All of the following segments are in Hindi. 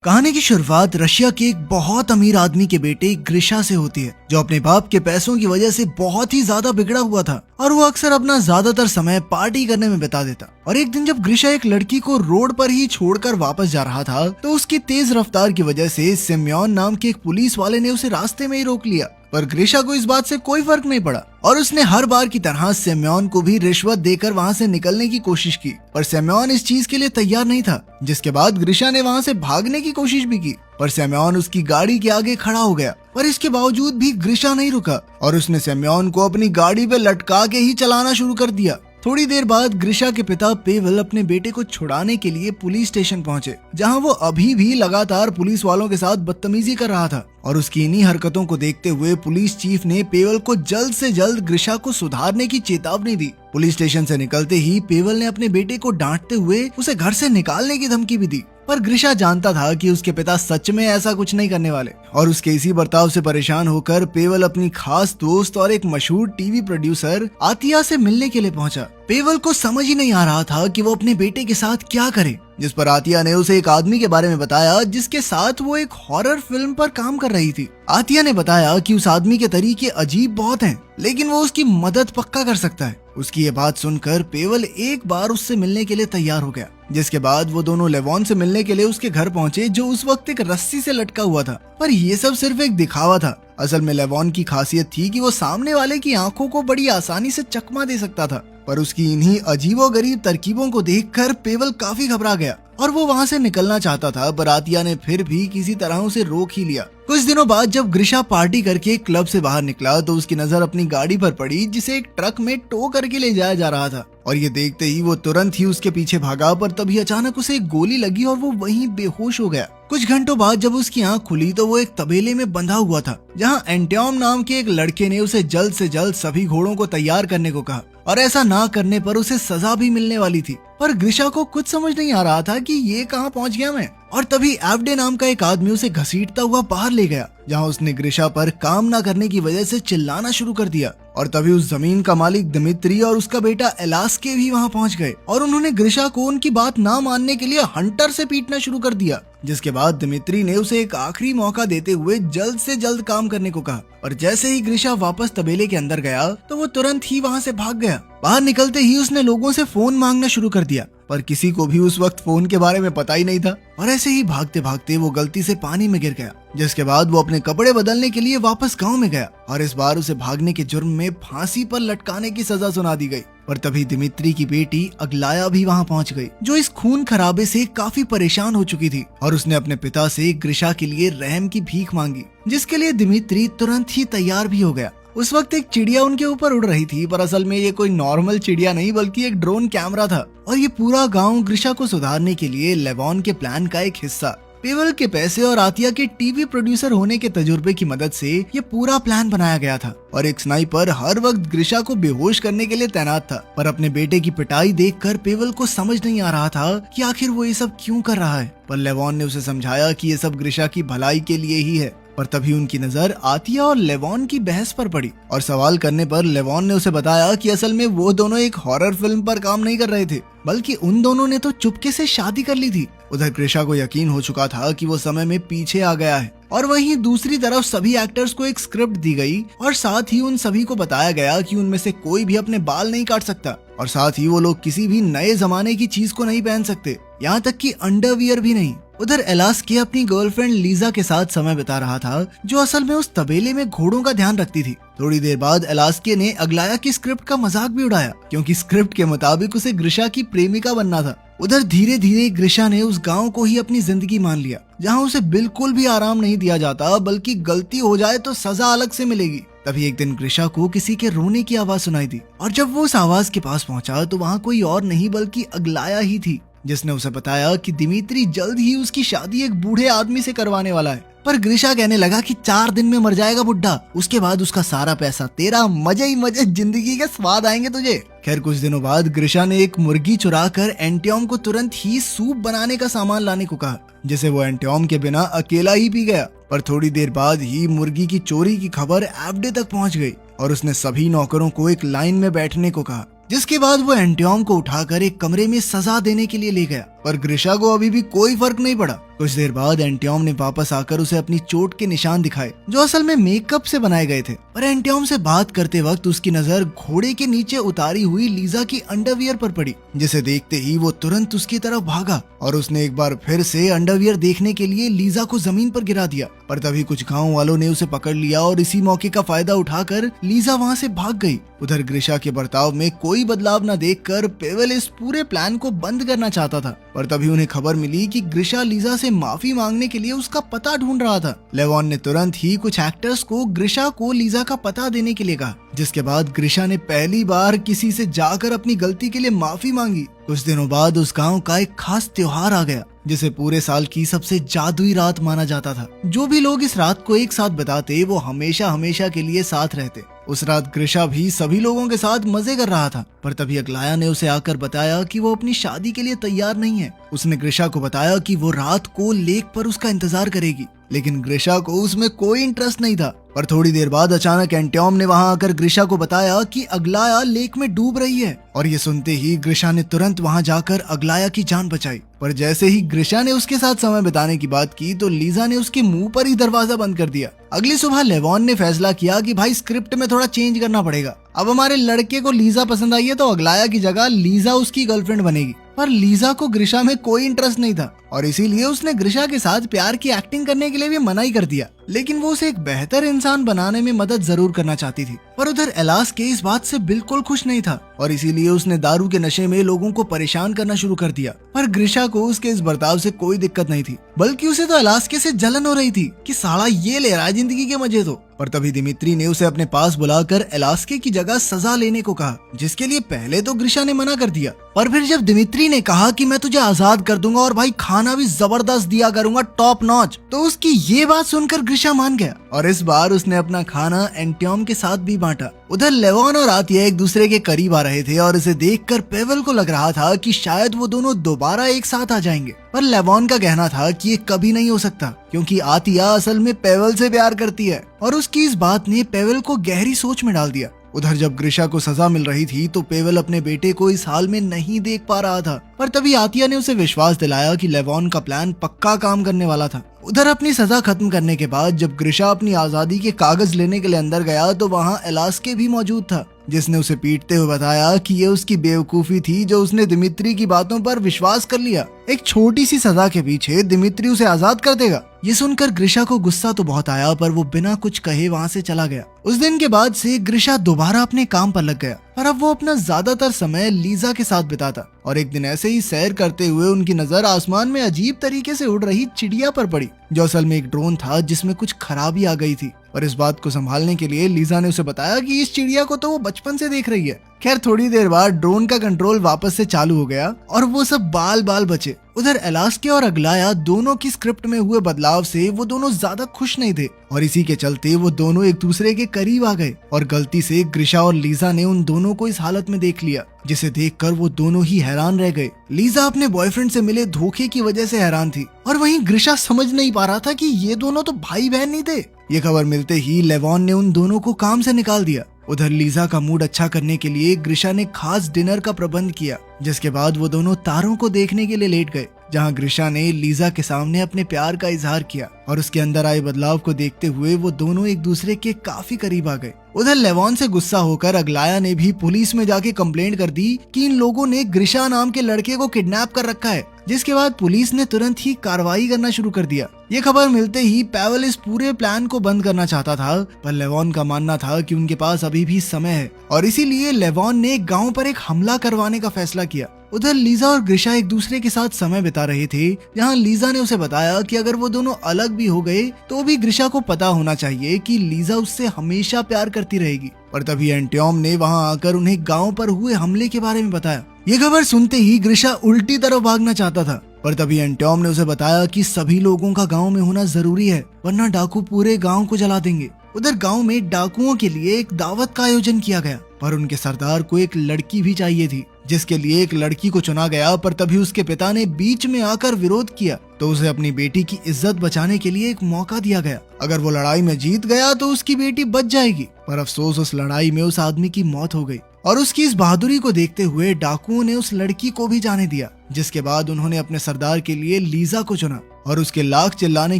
कहानी की शुरुआत रशिया के एक बहुत अमीर आदमी के बेटे ग्रिशा से होती है, जो अपने बाप के पैसों की वजह से बहुत ही ज्यादा बिगड़ा हुआ था और वो अक्सर अपना ज्यादातर समय पार्टी करने में बिता देता। और एक दिन जब ग्रिशा एक लड़की को रोड पर ही छोड़कर वापस जा रहा था, तो उसकी तेज रफ्तार की वजह से सिम्योन नाम के एक पुलिस वाले ने उसे रास्ते में ही रोक लिया। पर ग्रिशा को इस बात से कोई फर्क नहीं पड़ा और उसने हर बार की तरह सिम्योन को भी रिश्वत देकर वहाँ से निकलने की कोशिश की, पर सिम्योन इस चीज के लिए तैयार नहीं था। जिसके बाद ग्रिशा ने वहाँ से भागने की कोशिश भी की, पर सिम्योन उसकी गाड़ी के आगे खड़ा हो गया। पर इसके बावजूद भी ग्रिशा नहीं रुका और उसने सिम्योन को अपनी गाड़ी पे लटका के ही चलाना शुरू कर दिया। थोड़ी देर बाद ग्रिशा के पिता पेवल अपने बेटे को छुड़ाने के लिए पुलिस स्टेशन पहुंचे, जहां वो अभी भी लगातार पुलिस वालों के साथ बदतमीजी कर रहा था। और उसकी इन्हीं हरकतों को देखते हुए पुलिस चीफ ने पेवल को जल्द से जल्द ग्रिशा को सुधारने की चेतावनी दी। पुलिस स्टेशन से निकलते ही पेवल ने अपने बेटे को डांटते हुए उसे घर से निकालने की धमकी भी दी। पर ग्रिशा जानता था कि उसके पिता सच में ऐसा कुछ नहीं करने वाले और उसके इसी बर्ताव से परेशान होकर पेवल अपनी खास दोस्त और एक मशहूर टीवी प्रोड्यूसर आतिया से मिलने के लिए पहुंचा। पेवल को समझ ही नहीं आ रहा था कि वो अपने बेटे के साथ क्या करे, जिस पर आतिया ने उसे एक आदमी के बारे में बताया जिसके साथ वो एक हॉरर फिल्म पर काम कर रही थी। आतिया ने बताया कि उस आदमी के तरीके अजीब बहुत हैं, लेकिन वो उसकी मदद पक्का कर सकता है। उसकी ये बात सुनकर पेवल एक बार उससे मिलने के लिए तैयार हो गया, जिसके बाद वो दोनों लेवॉन से मिलने के लिए उसके घर पहुंचे, जो उस वक्त एक रस्सी से लटका हुआ था। पर ये सब सिर्फ एक दिखावा था। असल में लेवॉन की खासियत थी कि वो सामने वाले की आंखों को बड़ी आसानी से चकमा दे सकता था। पर उसकी इन्हीं अजीबोगरीब तरकीबों को देखकर पेवल काफी घबरा गया और वो वहाँ से निकलना चाहता था, पर आतिया ने फिर भी किसी तरह उसे रोक ही लिया। कुछ दिनों बाद जब ग्रिशा पार्टी करके क्लब से बाहर निकला, तो उसकी नजर अपनी गाड़ी पर पड़ी, जिसे एक ट्रक में टो करके ले जाया जा रहा था। और ये देखते ही वो तुरंत ही उसके पीछे भागा, पर तभी अचानक उसे एक गोली लगी और वो वहीं बेहोश हो गया। कुछ घंटों बाद जब उसकी आंख खुली, तो वो एक तबेले में बंधा हुआ था, जहाँ एंटियोम नाम के एक लड़के ने उसे जल्द से जल्द सभी घोड़ों को तैयार करने को कहा और ऐसा ना करने पर उसे सजा भी मिलने वाली थी। पर ग्रिशा को कुछ समझ नहीं आ रहा था कि ये कहाँ पहुँच गया मैं। और तभी एवडे नाम का एक आदमी उसे घसीटता हुआ बाहर ले गया, जहाँ उसने ग्रिशा पर काम न करने की वजह से चिल्लाना शुरू कर दिया। और तभी उस जमीन का मालिक दिमित्री और उसका बेटा एलास्के भी वहाँ पहुँच गए और उन्होंने ग्रिशा को उनकी बात ना मानने के लिए हंटर से पीटना शुरू कर दिया। जिसके बाद दिमित्री ने उसे एक आखिरी मौका देते हुए जल्द से जल्द काम करने को कहा। और जैसे ही ग्रिशा वापस तबेले के अंदर गया, तो वो तुरंत ही वहाँ से भाग गया। बाहर निकलते ही उसने लोगों से फोन मांगना शुरू कर दिया, पर किसी को भी उस वक्त फोन के बारे में पता ही नहीं था। और ऐसे ही भागते भागते वो गलती से पानी में गिर गया, जिसके बाद वो अपने कपड़े बदलने के लिए वापस गांव में गया और इस बार उसे भागने के जुर्म में फांसी पर लटकाने की सजा सुना दी गई। पर तभी दिमित्री की बेटी अगलाया भी वहां पहुंच गई, जो इस खून खराबे से काफी परेशान हो चुकी थी और उसने अपने पिता से ग्रिशा के लिए रहम की भीख मांगी, जिसके लिए दिमित्री तुरंत ही तैयार भी हो गया। उस वक्त एक चिड़िया उनके ऊपर उड़ रही थी, पर असल में ये कोई नॉर्मल चिड़िया नहीं बल्कि एक ड्रोन कैमरा था और ये पूरा गांव ग्रिशा को सुधारने के लिए लेवॉन के प्लान का एक हिस्सा। पेवल के पैसे और आतिया के टीवी प्रोड्यूसर होने के तजुर्बे की मदद से ये पूरा प्लान बनाया गया था और एक स्नाइपर हर वक्त ग्रिशा को बेहोश करने के लिए तैनात था। पर अपने बेटे की पिटाई देखकर पेवल को समझ नहीं आ रहा था कि आखिर वो ये सब क्यों कर रहा है। पर लेवॉन ने उसे समझाया कि ये सब ग्रिशा की भलाई के लिए ही है। पर तभी उनकी नजर आतिया और लेवॉन की बहस पर पड़ी और सवाल करने पर लेवॉन ने उसे बताया कि असल में वो दोनों एक हॉरर फिल्म पर काम नहीं कर रहे थे, बल्कि उन दोनों ने तो चुपके से शादी कर ली थी। उधर ग्रिशा को यकीन हो चुका था कि वो समय में पीछे आ गया है और वहीं दूसरी तरफ सभी एक्टर्स को एक स्क्रिप्ट दी गई और साथ ही उन सभी को बताया गया कि उनमें से कोई भी अपने बाल नहीं काट सकता और साथ ही वो लोग किसी भी नए जमाने की चीज को नहीं पहन सकते, यहाँ तक कि अंडरवियर भी नहीं। उधर एलास्के अपनी गर्लफ्रेंड लीजा के साथ समय बिता रहा था, जो असल में उस तबेले में घोड़ों का ध्यान रखती थी। थोड़ी देर बाद एलास्के ने अगलाया की स्क्रिप्ट का मजाक भी उड़ाया, क्योंकि स्क्रिप्ट के मुताबिक उसे ग्रिशा की प्रेमिका बनना था। उधर धीरे धीरे ग्रिशा ने उस गांव को ही अपनी जिंदगी मान लिया, जहां उसे बिल्कुल भी आराम नहीं दिया जाता, बल्कि गलती हो जाए तो सजा अलग से मिलेगी। तभी एक दिन ग्रिशा को किसी के रोने की आवाज सुनाई दी और जब वो उस आवाज के पास पहुंचा, तो वहाँ कोई और नहीं बल्कि अगलाया ही थी, जिसने उसे बताया कि दिमित्री जल्द ही उसकी शादी एक बूढ़े आदमी से करवाने वाला है। पर ग्रिशा कहने लगा कि 4 दिन में मर जाएगा बुड्ढा, उसके बाद उसका सारा पैसा तेरा, मजे ही मजे, जिंदगी के स्वाद आएंगे तुझे। खैर कुछ दिनों बाद ग्रिशा ने एक मुर्गी चुरा कर एंटियोम को तुरंत ही सूप बनाने का सामान लाने को कहा, जिसे वो एंटियोम के बिना अकेला ही पी गया। पर थोड़ी देर बाद ही मुर्गी की चोरी की खबर एवडे तक पहुंच गई और उसने सभी नौकरों को एक लाइन में बैठने को कहा, जिसके बाद वो एंटियोम को उठाकर एक कमरे में सजा देने के लिए ले गया। पर ग्रिशा को अभी भी कोई फर्क नहीं पड़ा। कुछ देर बाद एंटियोम ने वापस आकर उसे अपनी चोट के निशान दिखाए जो असल में मेकअप से बनाए गए थे। पर एंटियोम से बात करते वक्त उसकी नजर घोड़े के नीचे उतारी हुई लीजा की अंडरवियर पर पड़ी, जिसे देखते ही वो तुरंत उसकी तरफ भागा और उसने एक बार फिर से अंडरवियर देखने के लिए लीजा को जमीन पर गिरा दिया। पर तभी कुछ गाँव वालों ने उसे पकड़ लिया और इसी मौके का फायदा उठाकर लीजा वहाँ से भाग गई। उधर ग्रिशा के बर्ताव में कोई बदलाव न देखकर पेवेल इस पूरे प्लान को बंद करना चाहता था। पर तभी उन्हें खबर मिली कि ग्रिशा लीजा से माफी मांगने के लिए उसका पता ढूंढ रहा था। लेवॉन ने तुरंत ही कुछ एक्टर्स को ग्रिशा को लीजा का पता देने के लिए कहा, जिसके बाद ग्रिशा ने पहली बार किसी से जाकर अपनी गलती के लिए माफी मांगी। कुछ दिनों बाद उस गांव का एक खास त्योहार आ गया जिसे पूरे साल की सबसे जादुई रात माना जाता था। जो भी लोग इस रात को एक साथ बिताते वो हमेशा हमेशा के लिए साथ रहते। उस रात ग्रिशा भी सभी लोगों के साथ मजे कर रहा था। पर तभी अग्लाया ने उसे आकर बताया कि वो अपनी शादी के लिए तैयार नहीं है। उसने ग्रिशा को बताया कि वो रात को लेक पर उसका इंतजार करेगी, लेकिन ग्रिशा को उसमें कोई इंटरेस्ट नहीं था। पर थोड़ी देर बाद अचानक एंटियोम ने वहां आकर ग्रिशा को बताया कि अग्लाया लेक में डूब रही है। और ये सुनते ही ग्रिशा ने तुरंत वहां जाकर अग्लाया की जान बचाई। पर जैसे ही ग्रिशा ने उसके साथ समय बिताने की बात की तो लीजा ने उसके मुंह पर ही दरवाजा बंद कर दिया। अगली सुबह लेवॉन ने फैसला किया कि भाई स्क्रिप्ट में थोड़ा चेंज करना पड़ेगा। अब हमारे लड़के को लीजा पसंद आई है तो अग्लाया की जगह लीजा उसकी गर्लफ्रेंड बनेगी। पर लीजा को ग्रिशा में कोई इंटरेस्ट नहीं था और इसीलिए उसने ग्रिशा के साथ प्यार की एक्टिंग करने के लिए भी मना ही कर दिया। लेकिन वो उसे एक बेहतर इंसान बनाने में मदद जरूर करना चाहती थी। पर उधर एलास्के इस बात से बिल्कुल खुश नहीं था और इसीलिए उसने दारू के नशे में लोगों को परेशान करना शुरू कर दिया। पर ग्रिशा को उसके इस बर्ताव से कोई दिक्कत नहीं थी, बल्कि उसे तो एलास्के से जलन हो रही थी कि साला ये ले रहा है जिंदगी के मजे तो। पर तभी दिमित्री ने उसे अपने पास बुलाकर एलास्के की जगह सजा लेने को कहा, जिसके लिए पहले तो ग्रिशा ने मना कर दिया। पर फिर जब दिमित्री ने कहा कि मैं तुझे आजाद कर दूंगा और भाई खाना भी जबरदस्त दिया करूंगा टॉप नॉच, तो उसकी ये बात सुनकर ग्रिशा मान गया और इस बार उसने अपना खाना एंटियोम के साथ भी बांटा। उधर लेवॉन और आतिया एक दूसरे के करीब आ रहे थे और इसे देखकर पेवेल को लग रहा था कि शायद वो दोनों दोबारा एक साथ आ जाएंगे। पर लेवॉन का कहना था कि ये कभी नहीं हो सकता क्योंकि आतिया असल में पेवेल से प्यार करती है और उसकी इस बात ने पेवेल को गहरी सोच में डाल दिया। उधर जब ग्रिशा को सजा मिल रही थी तो पेवेल अपने बेटे को इस हाल में नहीं देख पा रहा था। पर तभी आतिया ने उसे विश्वास दिलाया कि लेवॉन का प्लान पक्का काम करने वाला था। उधर अपनी सजा खत्म करने के बाद जब ग्रिशा अपनी आजादी के कागज लेने के लिए अंदर गया तो वहाँ एलास्के भी मौजूद था, जिसने उसे पीटते हुए बताया कि ये उसकी बेवकूफी थी जो उसने दिमित्री की बातों पर विश्वास कर लिया। एक छोटी सी सजा के पीछे दिमित्री उसे आजाद कर देगा। ये सुनकर ग्रिशा को गुस्सा तो बहुत आया पर वो बिना कुछ कहे वहाँ से चला गया। उस दिन के बाद से ग्रिशा दोबारा अपने काम पर लग गया, पर अब वो अपना ज्यादातर समय लीजा के साथ बिताता। और एक दिन ऐसे ही सैर करते हुए उनकी नजर आसमान में अजीब तरीके से उड़ रही चिड़िया पर पड़ी, जो असल में एक ड्रोन था जिसमें कुछ खराबी आ गई थी। और इस बात को संभालने के लिए लीजा ने उसे बताया कि इस चिड़िया को तो वो बचपन से देख रही है। खैर थोड़ी देर बाद ड्रोन का कंट्रोल वापस से चालू हो गया और वो सब बाल बाल बचे। उधर एलास्के और अग्लाया दोनों की स्क्रिप्ट में हुए बदलाव से वो दोनों ज्यादा खुश नहीं थे और इसी के चलते वो दोनों एक दूसरे के करीब आ गए और गलती से ग्रिशा और लीजा ने उन दोनों को इस हालत में देख लिया, जिसे देखकर वो दोनों ही हैरान रह गए। लीजा अपने बॉयफ्रेंड से मिले धोखे की वजह से हैरान थी और वहीं ग्रिशा समझ नहीं पा रहा था कि ये दोनों तो भाई बहन नहीं थे। ये खबर मिलते ही लेवॉन ने उन दोनों को काम से निकाल दिया। उधर लीजा का मूड अच्छा करने के लिए ग्रिशा ने खास डिनर का प्रबंध किया, जिसके बाद वो दोनों तारों को देखने के लिए लेट गए, जहां ग्रिशा ने लीजा के सामने अपने प्यार का इजहार किया और उसके अंदर आए बदलाव को देखते हुए वो दोनों एक दूसरे के काफी करीब आ गए। उधर लेवॉन से गुस्सा होकर अग्लाया ने भी पुलिस में जाके कंप्लेंट कर दी कि इन लोगों ने ग्रिशा नाम के लड़के को किडनैप कर रखा है, जिसके बाद पुलिस ने तुरंत ही कार्रवाई करना शुरू कर दिया। ये खबर मिलते ही पेवेल इस पूरे प्लान को बंद करना चाहता था, पर लेवॉन का मानना था कि उनके पास अभी भी समय है और इसीलिए लेवॉन ने गांव पर एक हमला करवाने का फैसला किया। उधर लीजा और ग्रिशा एक दूसरे के साथ समय बिता रहे थे, जहां लीजा ने उसे बताया कि अगर वो दोनों अलग भी हो गए तो भी ग्रिशा को पता होना चाहिए कि लीजा उससे हमेशा प्यार करती रहेगी। पर तभी एंटियोम ने वहां आकर उन्हें गांव पर हुए हमले के बारे में बताया। ये खबर सुनते ही ग्रिशा उल्टी तरफ भागना चाहता था, पर तभी एंटियोम ने उसे बताया कि सभी लोगों का गांव में होना जरूरी है, वरना डाकू पूरे गांव को जला देंगे। उधर गांव में डाकुओं के लिए एक दावत का आयोजन किया गया, पर उनके सरदार को एक लड़की भी चाहिए थी, जिसके लिए एक लड़की को चुना गया। पर तभी उसके पिता ने बीच में आकर विरोध किया, तो उसे अपनी बेटी की इज्जत बचाने के लिए एक मौका दिया गया। अगर वो लड़ाई में जीत गया तो उसकी बेटी बच जाएगी, पर अफसोस उस लड़ाई में उस आदमी की मौत हो गई और उसकी इस बहादुरी को देखते हुए डाकुओं ने उस लड़की को भी जाने दिया, जिसके बाद उन्होंने अपने सरदार के लिए लीजा को चुना। और उसके लाख चिल्लाने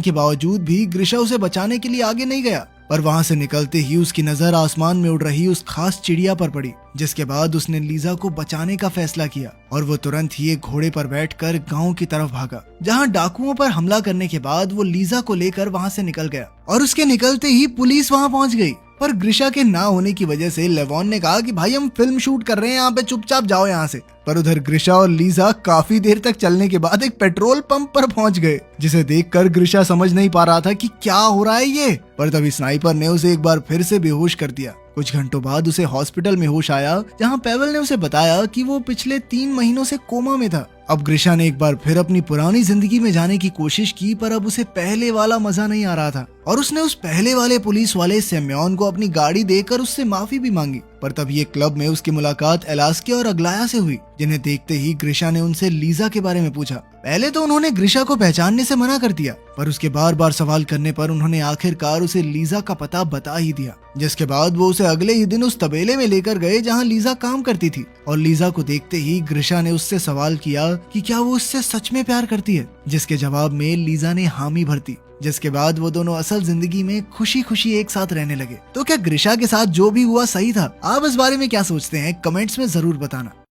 के बावजूद भी ग्रिशा उसे बचाने के लिए आगे नहीं गया, पर वहां से निकलते ही उसकी नजर आसमान में उड़ रही उस खास चिड़िया पर पड़ी, जिसके बाद उसने लीजा को बचाने का फैसला किया और वो तुरंत ही एक घोड़े पर बैठकर गांव की तरफ भागा, जहां डाकुओं पर हमला करने के बाद वो लीजा को लेकर वहां से निकल गया। और उसके निकलते ही पुलिस वहां पहुंच गई, पर ग्रिशा के ना होने की वजह से लेवॉन ने कहा कि भाई हम फिल्म शूट कर रहे हैं, यहाँ पे चुपचाप जाओ यहाँ से। पर उधर ग्रिशा और लीजा काफी देर तक चलने के बाद एक पेट्रोल पंप पर पहुंच गए, जिसे देखकर ग्रिशा समझ नहीं पा रहा था कि क्या हो रहा है ये। पर तभी स्नाइपर ने उसे एक बार फिर से बेहोश कर दिया। कुछ घंटों बाद उसे हॉस्पिटल में होश आया, जहां पेवल ने उसे बताया कि वो पिछले 3 महीनों से कोमा में था। अब ग्रिशा ने एक बार फिर अपनी पुरानी जिंदगी में जाने की कोशिश की, पर अब उसे पहले वाला मजा नहीं आ रहा था और उसने उस पहले वाले पुलिस वाले सेम्योन को अपनी गाड़ी देकर उससे माफी भी मांगी। पर तभी एक क्लब में उसकी मुलाकात एलास्के और अग्लाया से हुई, जिन्हें देखते ही ग्रिशा ने उनसे लीजा के बारे में पूछा। पहले तो उन्होंने ग्रिशा को पहचानने से मना कर दिया, पर उसके बार बार सवाल करने पर उन्होंने आखिरकार उसे लीजा का पता बता ही दिया, जिसके बाद वो उसे अगले ही दिन उस तबेले में लेकर गए जहां लीजा काम करती थी। और लीजा को देखते ही ग्रिशा ने उससे सवाल किया कि क्या वो उससे सच में प्यार करती है, जिसके जवाब में लीजा ने हामी भर दी, जिसके बाद वो दोनों असल जिंदगी में खुशी खुशी एक साथ रहने लगे। तो क्या ग्रिशा के साथ जो भी हुआ सही था? आप इस बारे में क्या सोचते हैं? कमेंट्स में जरूर बताना।